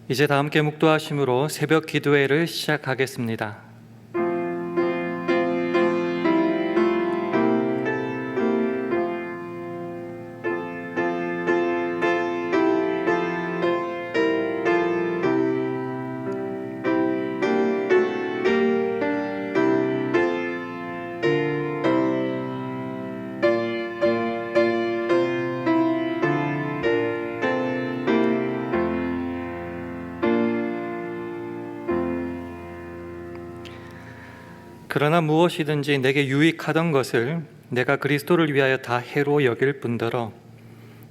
이제 다 함께 묵도하심으로 새벽 기도회를 시작하겠습니다. 그러나 무엇이든지 내게 유익하던 것을 내가 그리스도를 위하여 다 해로 여길 뿐더러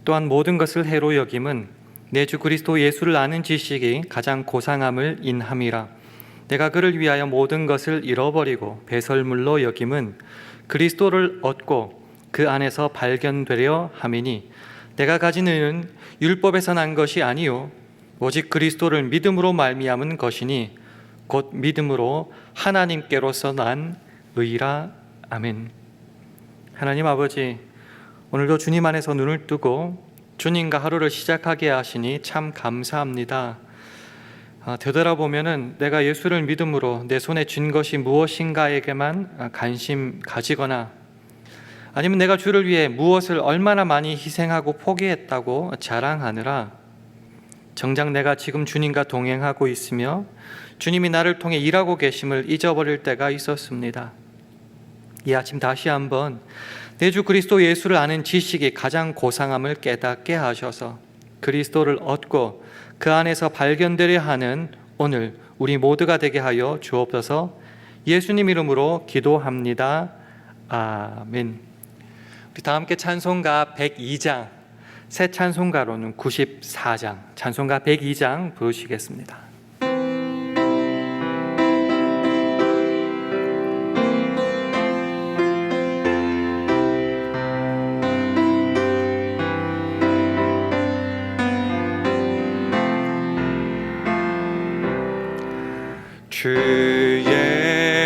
또한 모든 것을 해로 여김은 내 주 그리스도 예수를 아는 지식이 가장 고상함을 인함이라. 내가 그를 위하여 모든 것을 잃어버리고 배설물로 여김은 그리스도를 얻고 그 안에서 발견되려 함이니 내가 가진 의는 율법에서 난 것이 아니요 오직 그리스도를 믿음으로 말미암은 것이니 곧 믿음으로 하나님께로서 난 의라. 아멘. 하나님 아버지, 오늘도 주님 안에서 눈을 뜨고 주님과 하루를 시작하게 하시니 참 감사합니다. 되돌아보면은 내가 예수를 믿음으로 내 손에 쥔 것이 무엇인가에게만 관심 가지거나 아니면 내가 주를 위해 무엇을 얼마나 많이 희생하고 포기했다고 자랑하느라 정작 내가 지금 주님과 동행하고 있으며 주님이 나를 통해 일하고 계심을 잊어버릴 때가 있었습니다. 이 아침 다시 한번 내 주 그리스도 예수를 아는 지식이 가장 고상함을 깨닫게 하셔서 그리스도를 얻고 그 안에서 발견되려 하는 오늘 우리 모두가 되게 하여 주옵소서. 예수님 이름으로 기도합니다. 아멘. 우리 다 함께 찬송가 102장, 새 찬송가로는 94장, 찬송가 102장 부르시겠습니다. 주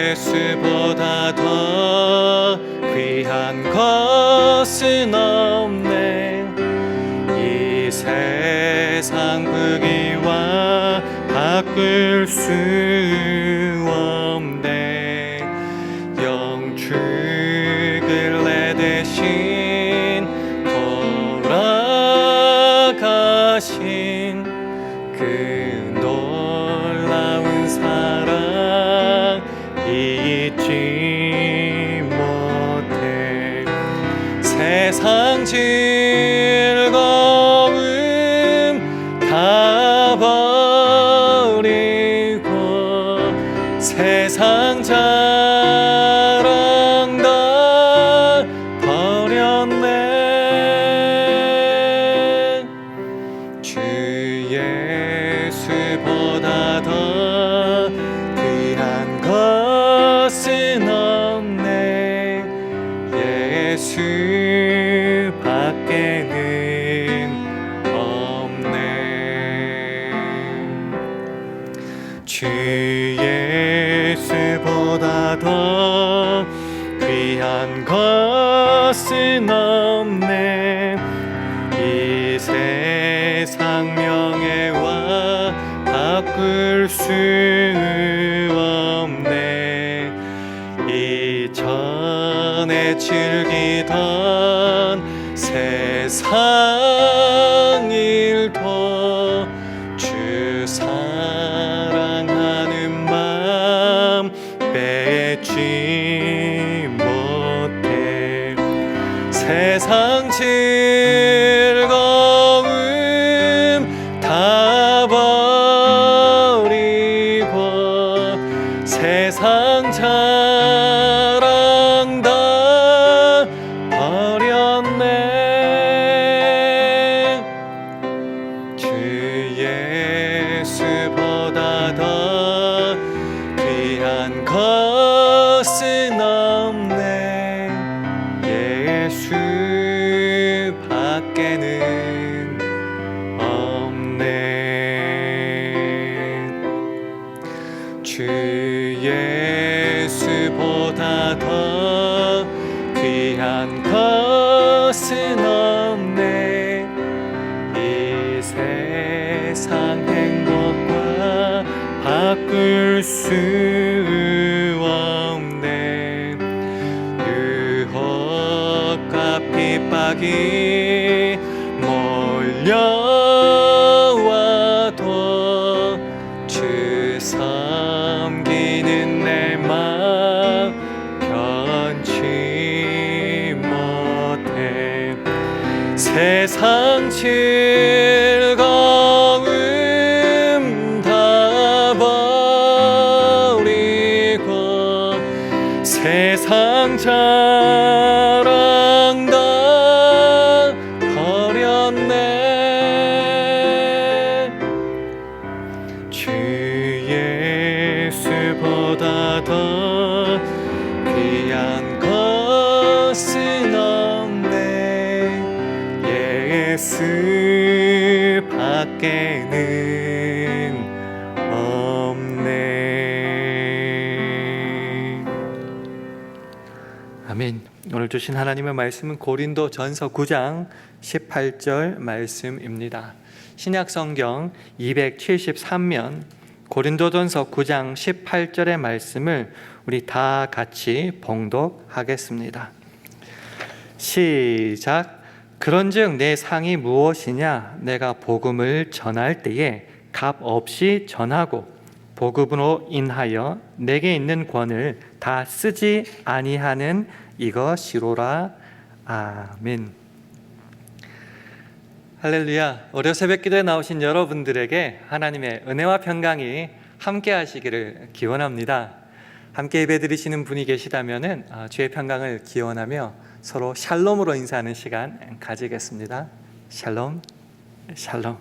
예수보다 더 귀한 것은 없네. 이 세상 부귀와 바꿀 수 없네. 영축을 내 대신 돌아가신 그 놀라운 사랑 잊지 못해. 세상 즐거움 다 버리고 세상 자랑 다 버렸네. 주 예수보다 더 귀한 것은 없네. 예수 밖에는 없네. 주 예수보다 더 귀한 것은 없네. 이 세상 명예와 바꿀 수 없네. 이전에 즐기던 세상 일도 주 사랑하는 마음 뺏지 못해. 세상 즐거움 다 버리고 세상 자랑 다 버렸네. 주 예수보다 더 귀한 것은 없네. 예수 밖에는 없네. 주 예수보다 더 귀한 것은 없네. 이 세상 행복 수 없네. 유혹과 핍박이 몰려와도 주 섬기는 내 마음 변치 못해. 세상 즐거움 다 버리고 세상 자랑 다 버렸네. 주 예수보다 더 귀한 것은 없네. 예수 밖에는 없네. 아멘. 오늘 주신 하나님의 말씀은 고린도전서 9장 18절 말씀입니다. 신약성경 273면 고린도전서 9장 18절의 말씀을 우리 다 같이 봉독하겠습니다. 시작. 그런즉 내 상이 무엇이냐? 내가 복음을 전할 때에 값 없이 전하고 복음으로 인하여 내게 있는 권을 다 쓰지 아니하는 이것이로라. 아멘. 할렐루야. 월요 새벽 기도에 나오신 여러분들에게 하나님의 은혜와 평강이 함께 하시기를 기원합니다. 함께 예배드리시는 분이 계시다면 주의 평강을 기원하며 서로 샬롬으로 인사하는 시간 가지겠습니다. 샬롬, 샬롬.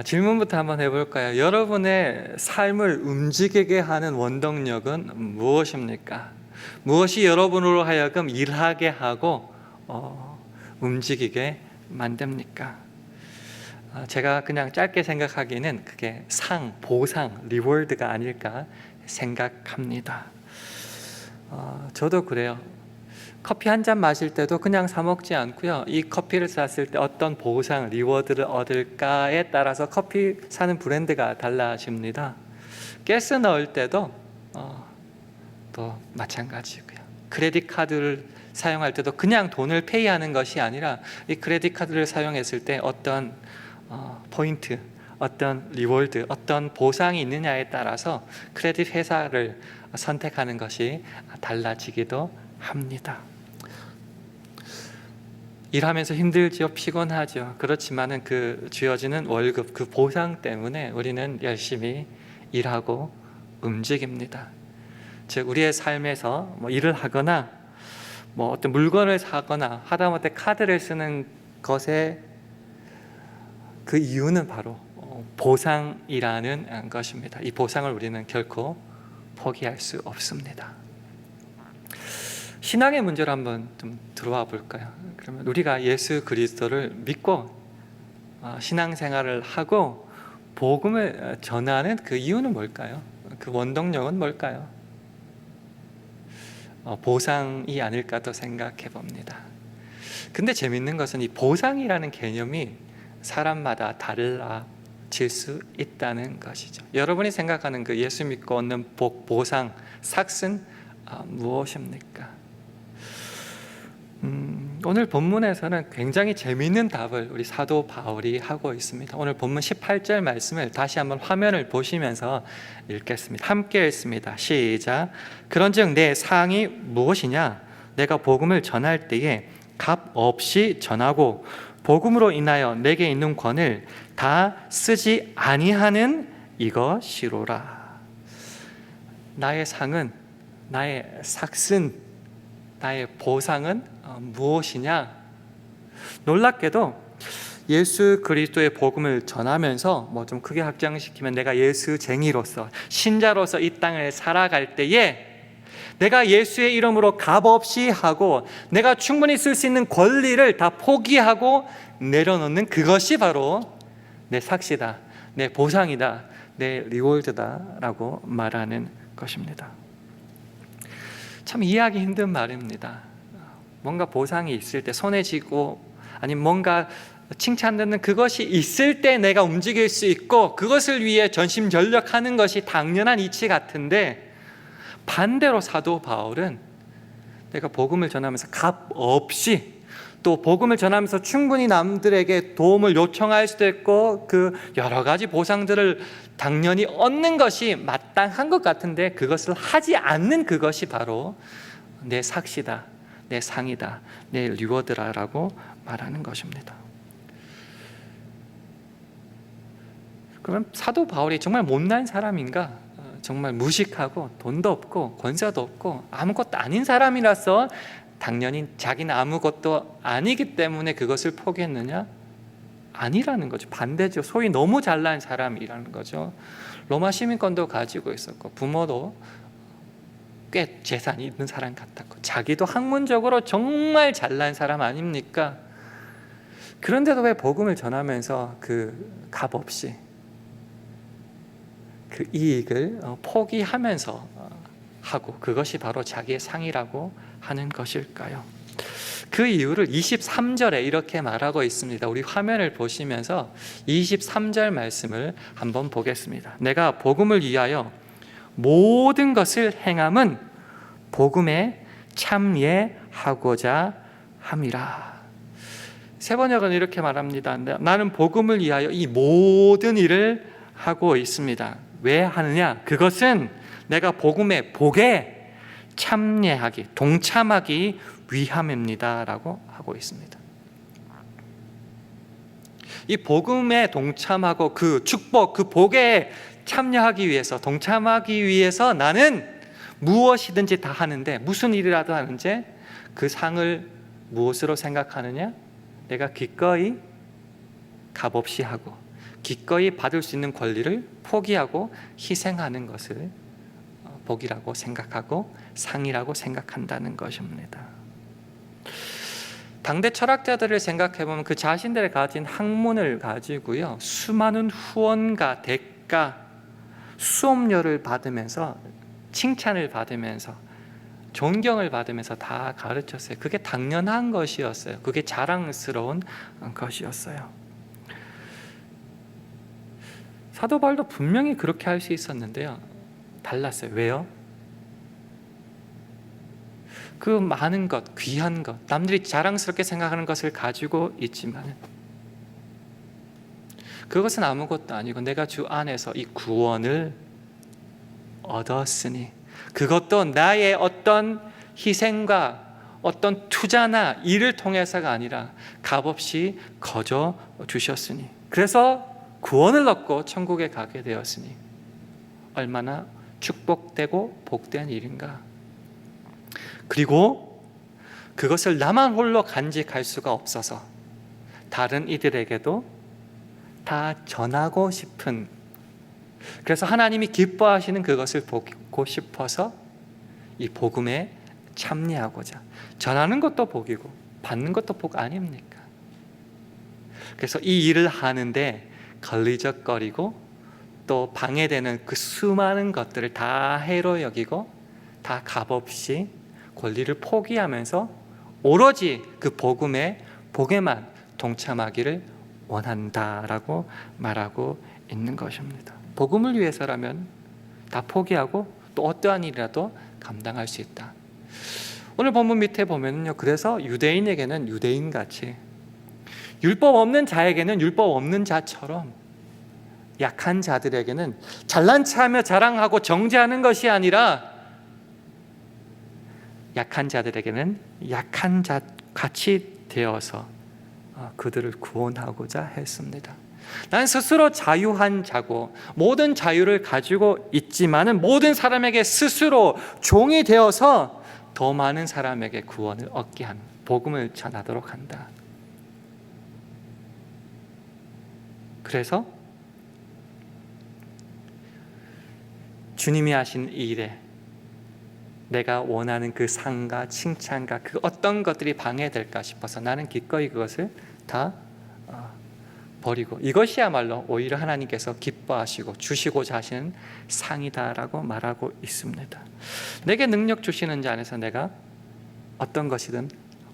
질문부터 한번 해볼까요? 여러분의 삶을 움직이게 하는 원동력은 무엇입니까? 무엇이 여러분으로 하여금 일하게 하고 움직이게 만듭니까? 제가 그냥 짧게 생각하기에는 그게 상, 보상, 리워드가 아닐까 생각합니다. 저도 그래요. 커피 한 잔 마실 때도 그냥 사 먹지 않고요. 이 커피를 샀을 때 어떤 보상, 리워드를 얻을까에 따라서 커피 사는 브랜드가 달라집니다. 가스 넣을 때도 또 마찬가지고요. 크레딧 카드를 사용할 때도 그냥 돈을 페이하는 것이 아니라 이 크레딧 카드를 사용했을 때 어떤 포인트, 어떤 리워드, 어떤 보상이 있느냐에 따라서 크레딧 회사를 선택하는 것이 달라지기도 합니다. 일하면서 힘들죠, 피곤하죠. 그렇지만은 그 주어지는 월급, 그 보상 때문에 우리는 열심히 일하고 움직입니다. 즉 우리의 삶에서 일을 하거나 어떤 물건을 사거나 하다못해 카드를 쓰는 것의 그 이유는 바로 보상이라는 것입니다. 이 보상을 우리는 결코 포기할 수 없습니다. 신앙의 문제로 한번 좀 들어와 볼까요? 그러면 우리가 예수 그리스도를 믿고 신앙생활을 하고 복음을 전하는 그 이유는 뭘까요? 그 원동력은 뭘까요? 보상이 아닐까 또 생각해 봅니다. 근데 재밌는 것은 이 보상이라는 개념이 사람마다 달라질 수 있다는 것이죠. 여러분이 생각하는 그 예수 믿고 얻는 보상, 삭은 무엇입니까? 오늘 본문에서는 굉장히 재미있는 답을 우리 사도 바울이 하고 있습니다. 오늘 본문 18절 말씀을 다시 한번 화면을 보시면서 읽겠습니다. 함께 읽습니다. 시작. 그런즉 내 사항이 무엇이냐? 내가 복음을 전할 때에 값 없이 전하고 복음으로 인하여 내게 있는 권을 다 쓰지 아니하는 이것이로라. 나의 상은, 나의 삭은, 나의 보상은 무엇이냐? 놀랍게도 예수 그리스도의 복음을 전하면서 좀 크게 확장시키면 내가 예수쟁이로서 신자로서 이 땅을 살아갈 때에 내가 예수의 이름으로 값없이 하고 내가 충분히 쓸 수 있는 권리를 다 포기하고 내려놓는 그것이 바로 내 삭시다, 내 보상이다, 내 리워드다 라고 말하는 것입니다. 참 이해하기 힘든 말입니다. 뭔가 보상이 있을 때 손에 쥐고 아니면 뭔가 칭찬받는 그것이 있을 때 내가 움직일 수 있고 그것을 위해 전심전력하는 것이 당연한 이치 같은데, 반대로 사도 바울은 내가 복음을 전하면서 값 없이, 또 복음을 전하면서 충분히 남들에게 도움을 요청할 수도 있고 그 여러 가지 보상들을 당연히 얻는 것이 마땅한 것 같은데, 그것을 하지 않는 그것이 바로 내 삭시다, 내 상이다, 내 리워드라라고 말하는 것입니다. 그럼 사도 바울이 정말 못난 사람인가? 정말 무식하고 돈도 없고 권세도 없고 아무것도 아닌 사람이라서 당연히 자기는 아무것도 아니기 때문에 그것을 포기했느냐? 아니라는 거죠. 반대죠. 소위 너무 잘난 사람이라는 거죠. 로마 시민권도 가지고 있었고 부모도 꽤 재산이 있는 사람 같았고 자기도 학문적으로 정말 잘난 사람 아닙니까? 그런데도 왜 복음을 전하면서 그 값 없이 그 이익을 포기하면서 하고 그것이 바로 자기의 상이라고 하는 것일까요? 그 이유를 23절에 이렇게 말하고 있습니다. 우리 화면을 보시면서 23절 말씀을 한번 보겠습니다. 내가 복음을 위하여 모든 것을 행함은 복음에 참여하고자 함이라. 세번역은 이렇게 말합니다. 나는 복음을 위하여 이 모든 일을 하고 있습니다. 왜 하느냐? 그것은 내가 복음의 복에 참여하기, 동참하기 위함입니다 라고 하고 있습니다. 이 복음에 동참하고 그 축복, 그 복에 참여하기 위해서, 동참하기 위해서 나는 무엇이든지 다 하는데, 무슨 일이라도 하는지 그 상을 무엇으로 생각하느냐? 내가 기꺼이 값없이 하고 기꺼이 받을 수 있는 권리를 포기하고 희생하는 것을 복이라고 생각하고 상이라고 생각한다는 것입니다. 당대 철학자들을 생각해보면 그 자신들이 가진 학문을 가지고요, 수많은 후원과 대가, 수업료를 받으면서 칭찬을 받으면서 존경을 받으면서 다 가르쳤어요. 그게 당연한 것이었어요. 그게 자랑스러운 것이었어요. 사도 바울도 분명히 그렇게 할 수 있었는데요, 달랐어요. 왜요? 그 많은 것, 귀한 것, 남들이 자랑스럽게 생각하는 것을 가지고 있지만 그것은 아무것도 아니고 내가 주 안에서 이 구원을 얻었으니, 그것도 나의 어떤 희생과 어떤 투자나 일을 통해서가 아니라 값없이 거저 주셨으니, 그래서 구원을 얻고 천국에 가게 되었으니 얼마나 축복되고 복된 일인가. 그리고 그것을 나만 홀로 간직할 수가 없어서 다른 이들에게도 다 전하고 싶은, 그래서 하나님이 기뻐하시는 그것을 보고 싶어서 이 복음에 참여하고자, 전하는 것도 복이고 받는 것도 복 아닙니까? 그래서 이 일을 하는데 걸리적거리고 또 방해되는 그 수많은 것들을 다 해로 여기고 다 값없이 권리를 포기하면서 오로지 그 복에만 동참하기를 원한다라고 말하고 있는 것입니다. 복음을 위해서라면 다 포기하고 또 어떠한 일이라도 감당할 수 있다. 오늘 본문 밑에 보면요, 그래서 유대인에게는 유대인같이, 율법 없는 자에게는 율법 없는 자처럼, 약한 자들에게는 잘난 체하며 자랑하고 정죄하는 것이 아니라 약한 자들에게는 약한 자 같이 되어서 그들을 구원하고자 했습니다. 난 스스로 자유한 자고 모든 자유를 가지고 있지만은 모든 사람에게 스스로 종이 되어서 더 많은 사람에게 구원을 얻게 하는, 복음을 전하도록 한다. 그래서 주님이 하신 이 일에 내가 원하는 그 상과 칭찬과 그 어떤 것들이 방해될까 싶어서 나는 기꺼이 그것을 다 버리고, 이것이야말로 오히려 하나님께서 기뻐하시고 주시고자 하시는 상이다라고 말하고 있습니다. 내게 능력 주시는 자 안에서 내가 어떤 것이든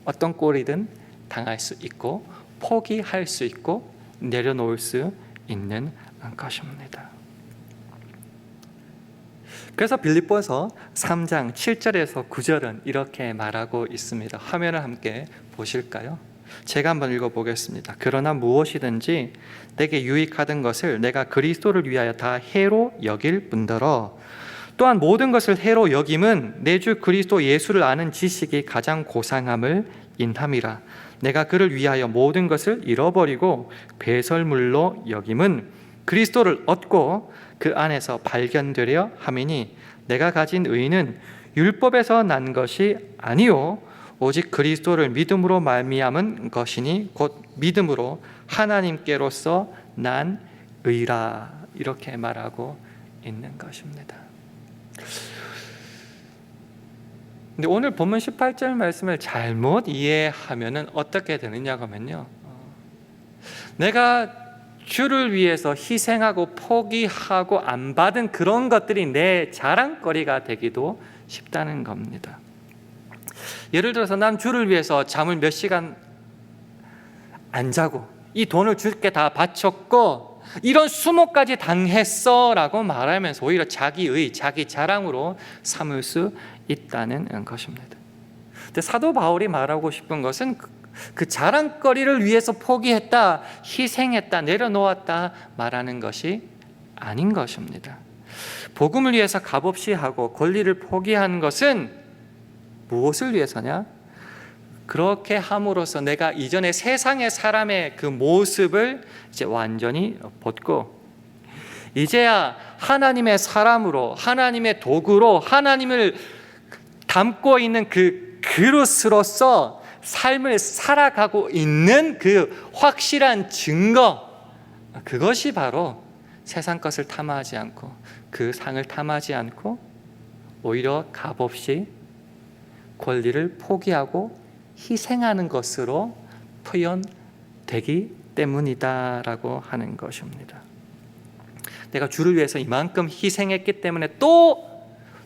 어떤 꼴이든 당할 수 있고 포기할 수 있고 내려놓을 수 있는 것입니다. 그래서 빌립보서 3장 7절에서 9절은 이렇게 말하고 있습니다. 화면을 함께 보실까요? 제가 한번 읽어보겠습니다. 그러나 무엇이든지 내게 유익하던 것을 내가 그리스도를 위하여 다 해로 여길 뿐더러 또한 모든 것을 해로 여김은 내 주 그리스도 예수를 아는 지식이 가장 고상함을 인함이라. 내가 그를 위하여 모든 것을 잃어버리고 배설물로 여김은 그리스도를 얻고 그 안에서 발견되려 함이니 내가 가진 의는 율법에서 난 것이 아니요 오직 그리스도를 믿음으로 말미암은 것이니 곧 믿음으로 하나님께로서 난 의라. 이렇게 말하고 있는 것입니다. 근데 오늘 본문 18절 말씀을 잘못 이해하면 어떻게 되느냐 하면요, 내가 주를 위해서 희생하고 포기하고 안 받은 그런 것들이 내 자랑거리가 되기도 쉽다는 겁니다. 예를 들어서 난 주를 위해서 잠을 몇 시간 안 자고 이 돈을 주께 다 바쳤고 이런 수모까지 당했어 라고 말하면서 오히려 자기의 자기 자랑으로 삼을 수 있다는 것입니다. 근데 사도 바울이 말하고 싶은 것은 그 자랑거리를 위해서 포기했다, 희생했다, 내려놓았다 말하는 것이 아닌 것입니다. 복음을 위해서 값없이 하고 권리를 포기한 것은 무엇을 위해서냐? 그렇게 함으로써 내가 이전에 세상의 사람의 그 모습을 이제 완전히 벗고 이제야 하나님의 사람으로, 하나님의 도구로, 하나님을 담고 있는 그 그릇으로서 삶을 살아가고 있는 그 확실한 증거, 그것이 바로 세상 것을 탐하지 않고 그 상을 탐하지 않고 오히려 값없이 권리를 포기하고 희생하는 것으로 표현되기 때문이다라고 하는 것입니다. 내가 주를 위해서 이만큼 희생했기 때문에 또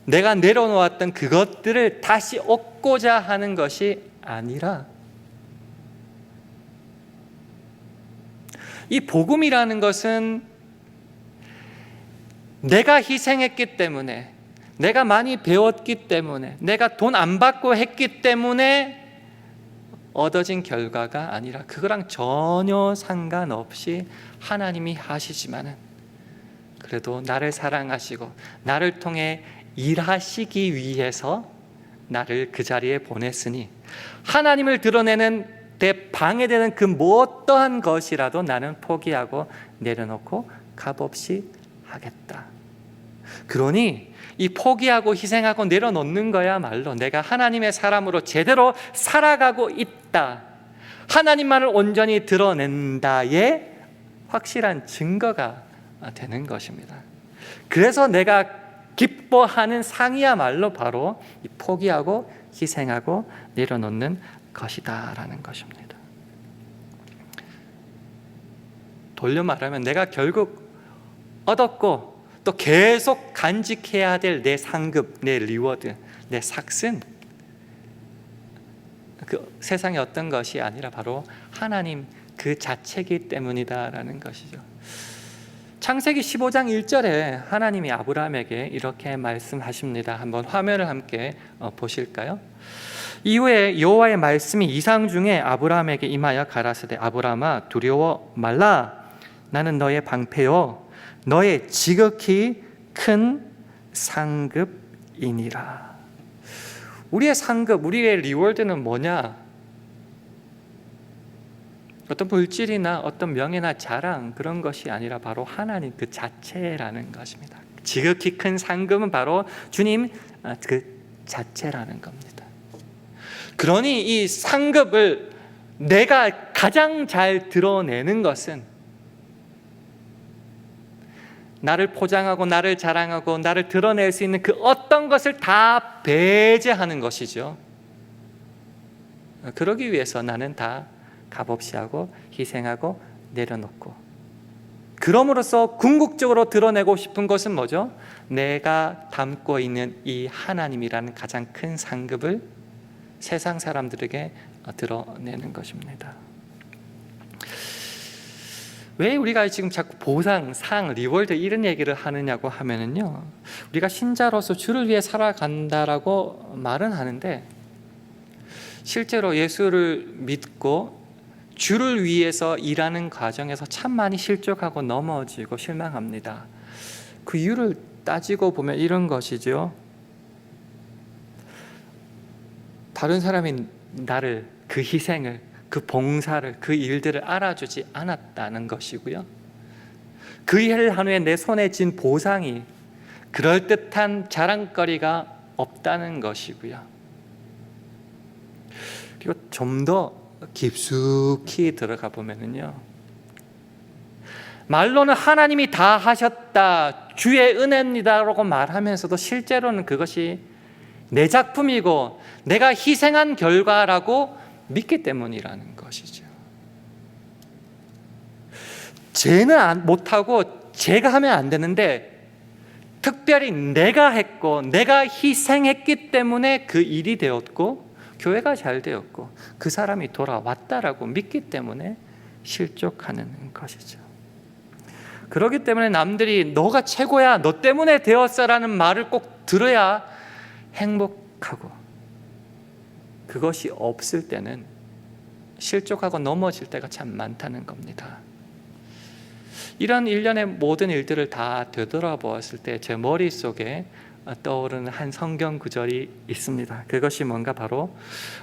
내가 내려놓았던 그것들을 다시 얻고자 하는 것이 아니라 이 복음이라는 것은 내가 희생했기 때문에, 내가 많이 배웠기 때문에, 내가 돈 안 받고 했기 때문에 얻어진 결과가 아니라 그거랑 전혀 상관없이 하나님이 하시지만은 그래도 나를 사랑하시고 나를 통해 일하시기 위해서 나를 그 자리에 보냈으니 하나님을 드러내는 데 방해되는 그 어떠한 것이라도 나는 포기하고 내려놓고 값없이 하겠다. 그러니 이 포기하고 희생하고 내려놓는 거야말로 내가 하나님의 사람으로 제대로 살아가고 있다, 하나님만을 온전히 드러낸다의 확실한 증거가 되는 것입니다. 그래서 내가 기뻐하는 상이야말로 바로 이 포기하고 희생하고 내려놓는 것이다라는 것입니다. 돌려 말하면 내가 결국 얻었고 또 계속 간직해야 될 내 상급, 내 리워드, 내 삭은 그 세상의 어떤 것이 아니라 바로 하나님 그 자체이기 때문이다라는 것이죠. 창세기 15장 1절에 하나님이 아브라함에게 이렇게 말씀하십니다. 한번 화면을 함께 보실까요? 이후에 여호와의 말씀이 이상 중에 아브라함에게 임하여 가라사대 아브라함아 두려워 말라. 나는 너의 방패요 너의 지극히 큰 상급이니라. 우리의 상급, 우리의 리워드는 뭐냐? 어떤 물질이나 어떤 명예나 자랑 그런 것이 아니라 바로 하나님 그 자체라는 것입니다. 지극히 큰 상급은 바로 주님 그 자체라는 겁니다. 그러니 이 상급을 내가 가장 잘 드러내는 것은 나를 포장하고 나를 자랑하고 나를 드러낼 수 있는 그 어떤 것을 다 배제하는 것이죠. 그러기 위해서 나는 다 값없이 하고 희생하고 내려놓고, 그럼으로써 궁극적으로 드러내고 싶은 것은 뭐죠? 내가 담고 있는 이 하나님이라는 가장 큰 상급을 세상 사람들에게 드러내는 것입니다. 왜 우리가 지금 자꾸 보상, 상, 리월드 이런 얘기를 하느냐고 하면은요, 우리가 신자로서 주를 위해 살아간다라고 말은 하는데 실제로 예수를 믿고 주를 위해서 일하는 과정에서 참 많이 실족하고 넘어지고 실망합니다. 그 이유를 따지고 보면 이런 것이죠. 다른 사람이 나를, 그 희생을, 그 봉사를, 그 일들을 알아주지 않았다는 것이고요. 그 일을 한 후에 내 손에 쥔 보상이 그럴듯한 자랑거리가 없다는 것이고요. 그리고 좀 더 깊숙이 들어가 보면은요, 말로는 하나님이 다 하셨다, 주의 은혜입니다라고 말하면서도 실제로는 그것이 내 작품이고 내가 희생한 결과라고 믿기 때문이라는 것이죠. 쟤는 못하고 제가 하면 안 되는데 특별히 내가 했고 내가 희생했기 때문에 그 일이 되었고 교회가 잘 되었고 그 사람이 돌아왔다라고 믿기 때문에 실족하는 것이죠. 그렇기 때문에 남들이 너가 최고야, 너 때문에 되었어라는 말을 꼭 들어야 행복하고, 그것이 없을 때는 실족하고 넘어질 때가 참 많다는 겁니다. 이런 일련의 모든 일들을 다 되돌아보았을 때 제 머릿속에 떠오르는 한 성경 구절이 있습니다. 그것이 뭔가 바로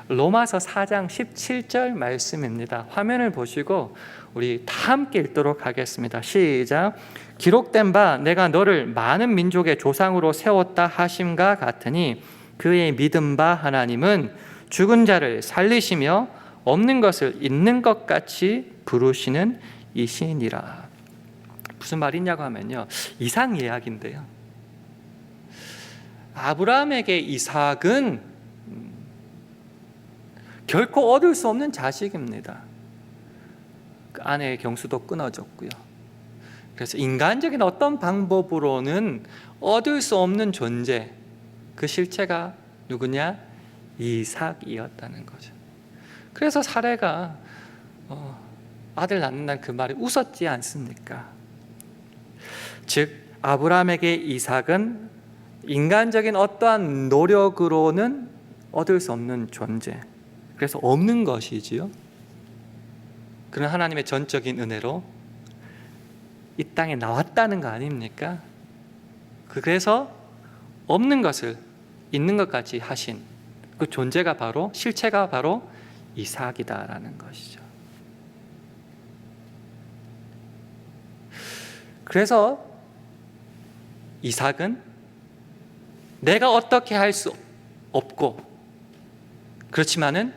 로마서 4장 17절 말씀입니다. 화면을 보시고 우리 다 함께 읽도록 하겠습니다. 시작. 기록된 바 내가 너를 많은 민족의 조상으로 세웠다 하심과 같으니 그의 믿은 바 하나님은 죽은 자를 살리시며 없는 것을 있는 것 같이 부르시는 이시니라. 무슨 말이냐고 하면요, 이상 이야기인데요, 아브라함에게 이삭은 결코 얻을 수 없는 자식입니다. 그 아내의 경수도 끊어졌고요. 그래서 인간적인 어떤 방법으로는 얻을 수 없는 존재, 그 실체가 누구냐? 이삭이었다는 거죠. 그래서 사례가 아들 낳는다는 그 말이 웃었지 않습니까? 즉 아브라함에게 이삭은 인간적인 어떠한 노력으로는 얻을 수 없는 존재, 그래서 없는 것이지요. 그런 하나님의 전적인 은혜로 이 땅에 나왔다는 거 아닙니까? 그래서 없는 것을 있는 것 같이 하신 그 존재가 바로, 실체가 바로 이삭이다라는 것이죠. 그래서 이삭은 내가 어떻게 할 수 없고, 그렇지만은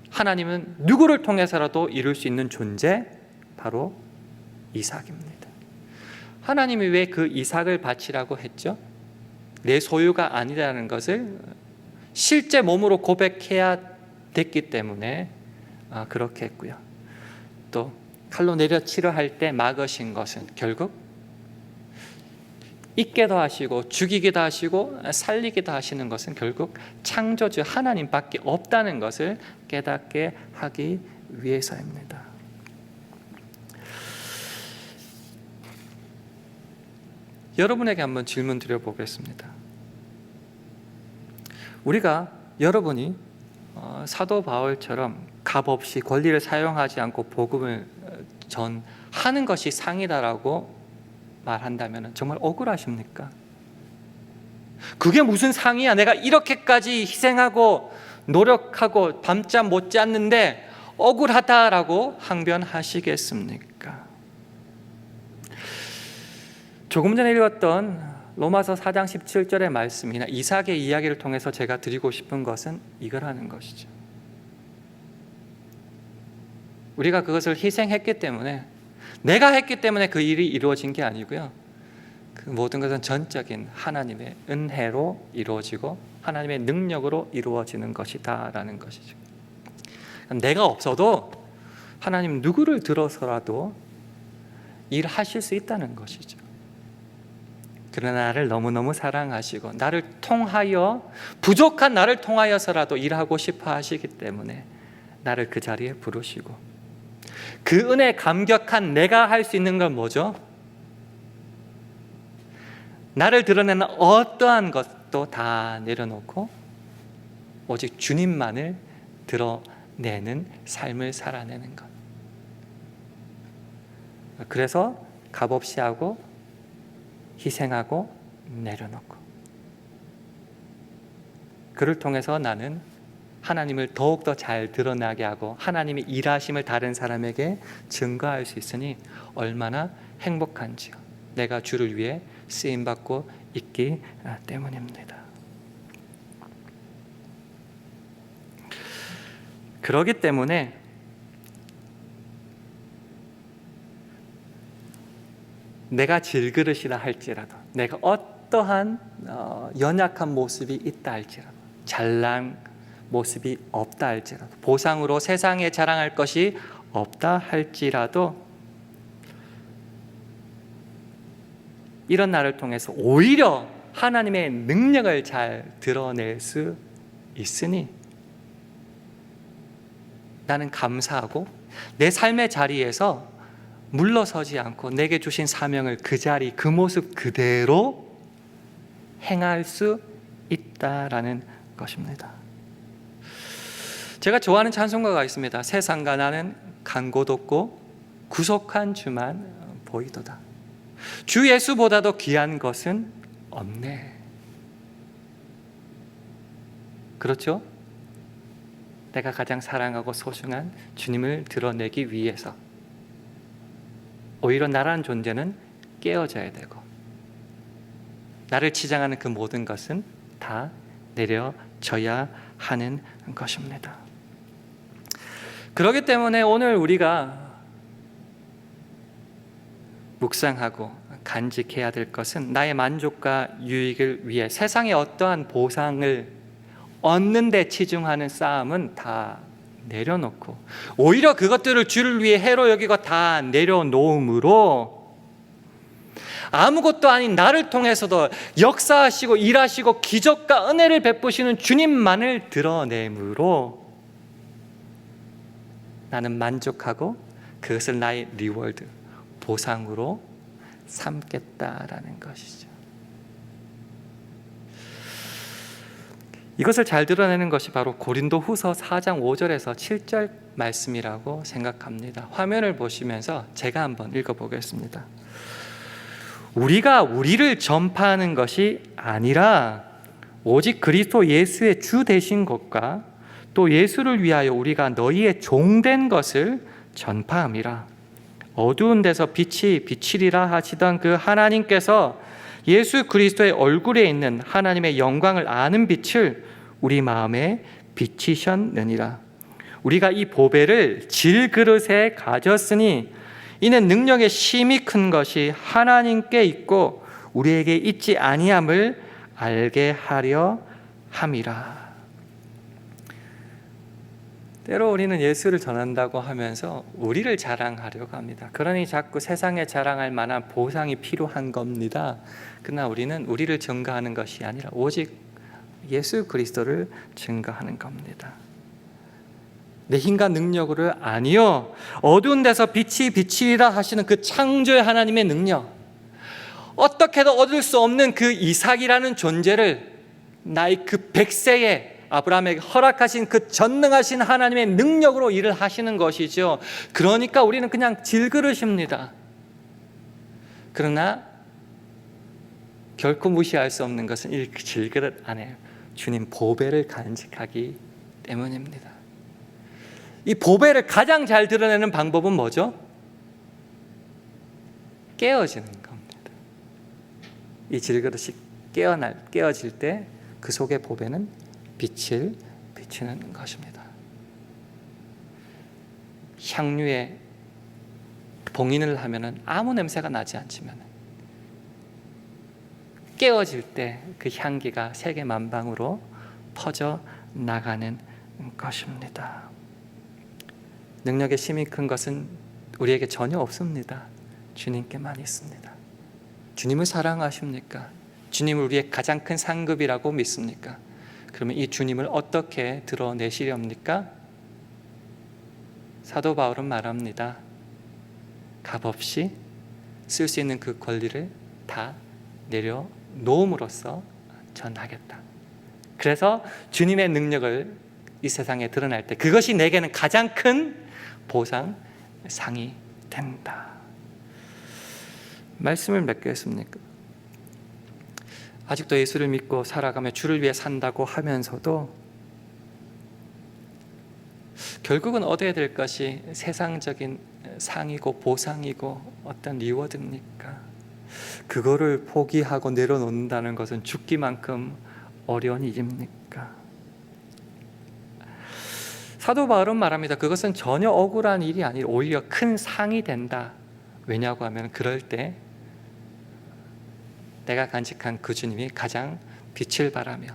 하나님은 누구를 통해서라도 이룰 수 있는 존재, 바로 이삭입니다. 하나님이 왜 그 이삭을 바치라고 했죠? 내 소유가 아니라는 것을 실제 몸으로 고백해야 됐기 때문에 그렇게 했고요. 또 칼로 내려치려 할 때 막으신 것은 결국 있게도 하시고 죽이기도 하시고 살리기도 하시는 것은 결국 창조주 하나님밖에 없다는 것을 깨닫게 하기 위해서입니다. 여러분에게 한번 질문 드려보겠습니다. 우리가, 여러분이 사도 바울처럼 값없이 권리를 사용하지 않고 복음을 전하는 것이 상이다라고 말한다면 정말 억울하십니까? 그게 무슨 상이야? 내가 이렇게까지 희생하고 노력하고 밤잠 못 잤는데 억울하다라고 항변하시겠습니까? 조금 전에 읽었던 로마서 4장 17절의 말씀이나 이삭의 이야기를 통해서 제가 드리고 싶은 것은 이거라는 것이죠. 우리가 그것을 희생했기 때문에, 내가 했기 때문에 그 일이 이루어진 게 아니고요, 그 모든 것은 전적인 하나님의 은혜로 이루어지고 하나님의 능력으로 이루어지는 것이다라는 것이죠. 내가 없어도 하나님 누구를 들어서라도 일하실 수 있다는 것이죠. 그러나 나를 너무너무 사랑하시고 나를 통하여, 부족한 나를 통하여서라도 일하고 싶어 하시기 때문에 나를 그 자리에 부르시고, 그 은혜에 감격한 내가 할 수 있는 건 뭐죠? 나를 드러내는 어떠한 것도 다 내려놓고 오직 주님만을 드러내는 삶을 살아내는 것. 그래서 값없이 하고 희생하고 내려놓고, 그를 통해서 나는 하나님을 더욱더 잘 드러나게 하고 하나님의 일하심을 다른 사람에게 증거할 수 있으니 얼마나 행복한지요. 내가 주를 위해 쓰임받고 있기 때문입니다. 그렇기 때문에 내가 질그릇이라 할지라도, 내가 어떠한 연약한 모습이 있다 할지라도, 잘난 모습이 없다 할지라도, 보상으로 세상에 자랑할 것이 없다 할지라도, 이런 나를 통해서 오히려 하나님의 능력을 잘 드러낼 수 있으니 나는 감사하고 내 삶의 자리에서 물러서지 않고 내게 주신 사명을 그 자리, 그 모습 그대로 행할 수 있다라는 것입니다. 제가 좋아하는 찬송가가 있습니다. 세상과 나는 간 곳 없고 구속한 주만 보이도다. 주 예수보다도 귀한 것은 없네. 그렇죠? 내가 가장 사랑하고 소중한 주님을 드러내기 위해서 오히려 나라는 존재는 깨어져야 되고, 나를 치장하는 그 모든 것은 다 내려져야 하는 것입니다. 그렇기 때문에 오늘 우리가 묵상하고 간직해야 될 것은 나의 만족과 유익을 위해 세상의 어떠한 보상을 얻는 데 치중하는 싸움은 다 내려놓고, 오히려 그것들을 주를 위해 해로 여기고 다 내려놓음으로 아무것도 아닌 나를 통해서도 역사하시고 일하시고 기적과 은혜를 베푸시는 주님만을 드러내므로 나는 만족하고 그것을 나의 리워드, 보상으로 삼겠다라는 것이죠. 이것을 잘 드러내는 것이 바로 고린도후서 4장 5절에서 7절 말씀이라고 생각합니다. 화면을 보시면서 제가 한번 읽어보겠습니다. 우리가 우리를 전파하는 것이 아니라 오직 그리스도 예수의 주 되신 것과 또 예수를 위하여 우리가 너희의 종된 것을 전파함이라. 어두운 데서 빛이 비치리라 하시던 그 하나님께서 예수 그리스도의 얼굴에 있는 하나님의 영광을 아는 빛을 우리 마음에 비치셨느니라. 우리가 이 보배를 질그릇에 가졌으니 이는 능력의 심히 큰 것이 하나님께 있고 우리에게 있지 아니함을 알게 하려 함이라. 때로 우리는 예수를 전한다고 하면서 우리를 자랑하려고 합니다. 그러니 자꾸 세상에 자랑할 만한 보상이 필요한 겁니다. 그러나 우리는 우리를 증거하는 것이 아니라 오직 예수 그리스도를 증거하는 겁니다. 내 힘과 능력으로 아니요, 어두운 데서 빛이 비치리라 하시는 그 창조의 하나님의 능력, 어떻게도 얻을 수 없는 그 이삭이라는 존재를 나의 그 100세에 아브라함에게 허락하신 그 전능하신 하나님의 능력으로 일을 하시는 것이죠. 그러니까 우리는 그냥 질그릇입니다. 그러나 결코 무시할 수 없는 것은 이 질그릇 안에 주님 보배를 간직하기 때문입니다. 이 보배를 가장 잘 드러내는 방법은 뭐죠? 깨어지는 겁니다. 이 질그릇이 깨어질 때 그 속의 보배는 빛을 비치는 것입니다. 향유에 봉인을 하면 아무 냄새가 나지 않지만 깨어질 때 그 향기가 세계 만방으로 퍼져 나가는 것입니다. 능력의 힘이 큰 것은 우리에게 전혀 없습니다. 주님께만 있습니다. 주님을 사랑하십니까? 주님을 우리의 가장 큰 상급이라고 믿습니까? 그러면 이 주님을 어떻게 드러내시렵니까? 사도 바울은 말합니다. 값없이 쓸 수 있는 그 권리를 다 내려놓음으로써 전하겠다. 그래서 주님의 능력을 이 세상에 드러날 때 그것이 내게는 가장 큰 보상상이 된다. 말씀을 맺겠습니까? 아직도 예수를 믿고 살아가며 주를 위해 산다고 하면서도 결국은 얻어야 될 것이 세상적인 상이고 보상이고 어떤 리워드입니까? 그거를 포기하고 내려놓는다는 것은 죽기만큼 어려운 일입니까? 사도 바울은 말합니다. 그것은 전혀 억울한 일이 아니라 오히려 큰 상이 된다. 왜냐고 하면 그럴 때 내가 간직한 그 주님이 가장 빛을 발하며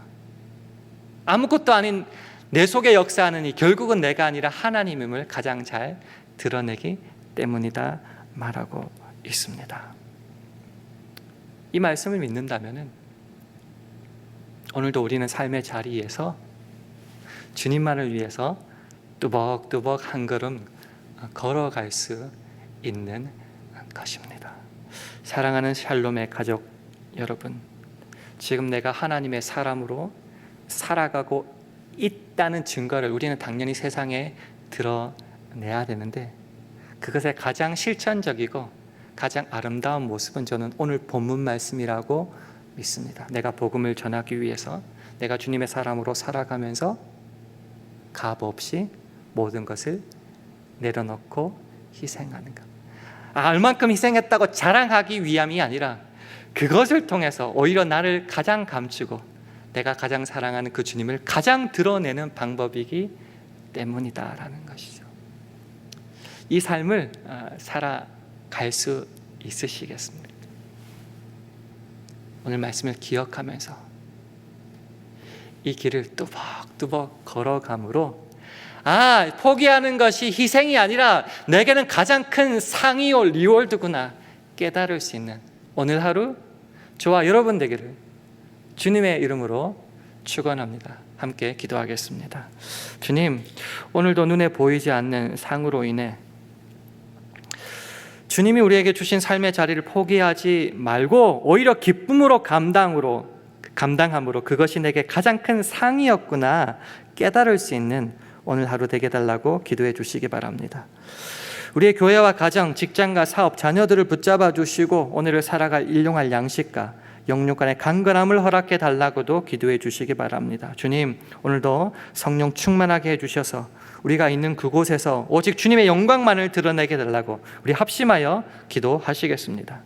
아무것도 아닌 내 속에 역사하는 이 결국은 내가 아니라 하나님임을 가장 잘 드러내기 때문이다 말하고 있습니다. 이 말씀을 믿는다면 오늘도 우리는 삶의 자리에서 주님만을 위해서 뚜벅뚜벅 한 걸음 걸어갈 수 있는 것입니다. 사랑하는 샬롬의 가족 여러분, 지금 내가 하나님의 사람으로 살아가고 있다는 증거를 우리는 당연히 세상에 드러내야 되는데 그것의 가장 실천적이고 가장 아름다운 모습은 저는 오늘 본문 말씀이라고 믿습니다. 내가 복음을 전하기 위해서 내가 주님의 사람으로 살아가면서 값없이 모든 것을 내려놓고 희생하는 것. 얼만큼 희생했다고 자랑하기 위함이 아니라 그것을 통해서 오히려 나를 가장 감추고 내가 가장 사랑하는 그 주님을 가장 드러내는 방법이기 때문이다라는 것이죠. 이 삶을 살아갈 수 있으시겠습니까? 오늘 말씀을 기억하면서 이 길을 뚜벅뚜벅 걸어감으로 포기하는 것이 희생이 아니라 내게는 가장 큰 상이요 리월드구나 깨달을 수 있는 오늘 하루 저와 여러분 되기를 주님의 이름으로 축원합니다. 함께 기도하겠습니다. 주님, 오늘도 눈에 보이지 않는 상으로 인해 주님이 우리에게 주신 삶의 자리를 포기하지 말고 오히려 기쁨으로 감당함으로 그것이 내게 가장 큰 상이었구나 깨달을 수 있는 오늘 하루 되게 달라고 기도해 주시기 바랍니다. 우리의 교회와 가정, 직장과 사업, 자녀들을 붙잡아 주시고 오늘을 살아갈 일용할 양식과 영육간의 강건함을 허락해 달라고도 기도해 주시기 바랍니다. 주님, 오늘도 성령 충만하게 해주셔서 우리가 있는 그곳에서 오직 주님의 영광만을 드러내게 달라고 우리 합심하여 기도하시겠습니다.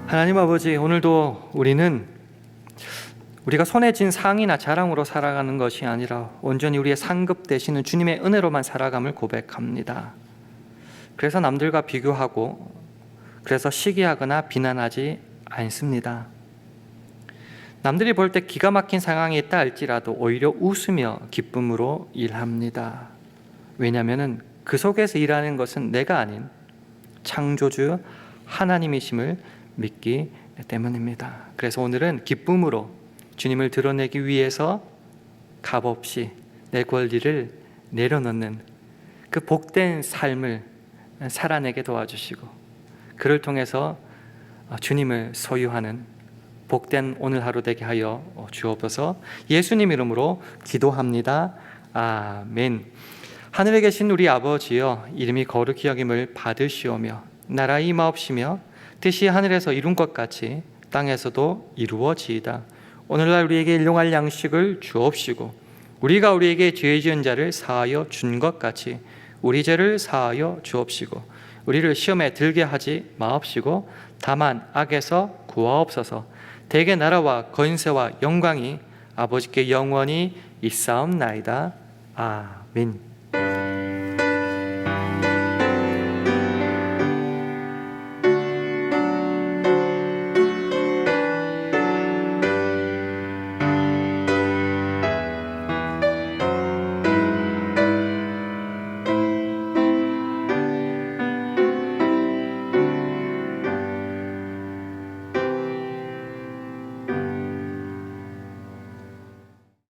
하나님 아버지, 오늘도 우리가 손에 쥔 상이나 자랑으로 살아가는 것이 아니라 온전히 우리의 상급 되시는 주님의 은혜로만 살아감을 고백합니다. 그래서 남들과 비교하고 그래서 시기하거나 비난하지 않습니다. 남들이 볼 때 기가 막힌 상황이 있다 할지라도 오히려 웃으며 기쁨으로 일합니다. 왜냐하면 그 속에서 일하는 것은 내가 아닌 창조주 하나님이심을 믿기 때문입니다. 그래서 오늘은 기쁨으로 주님을 드러내기 위해서 값없이 내 권리를 내려놓는 그 복된 삶을 살아내게 도와주시고 그를 통해서 주님을 소유하는 복된 오늘 하루 되게 하여 주옵소서. 예수님 이름으로 기도합니다. 아멘. 하늘에 계신 우리 아버지여, 이름이 거룩히 여김을 받으시오며 나라의 임하옵시며 뜻이 하늘에서 이룬 것 같이 땅에서도 이루어지이다. 오늘날 우리에게 일용할 양식을 주옵시고 우리가 우리에게 죄 지은 자를 사하여 준 것 같이 우리 죄를 사하여 주옵시고 우리를 시험에 들게 하지 마옵시고 다만 악에서 구하옵소서. 대개 나라와 권세와 영광이 아버지께 영원히 있사옵나이다. 아멘.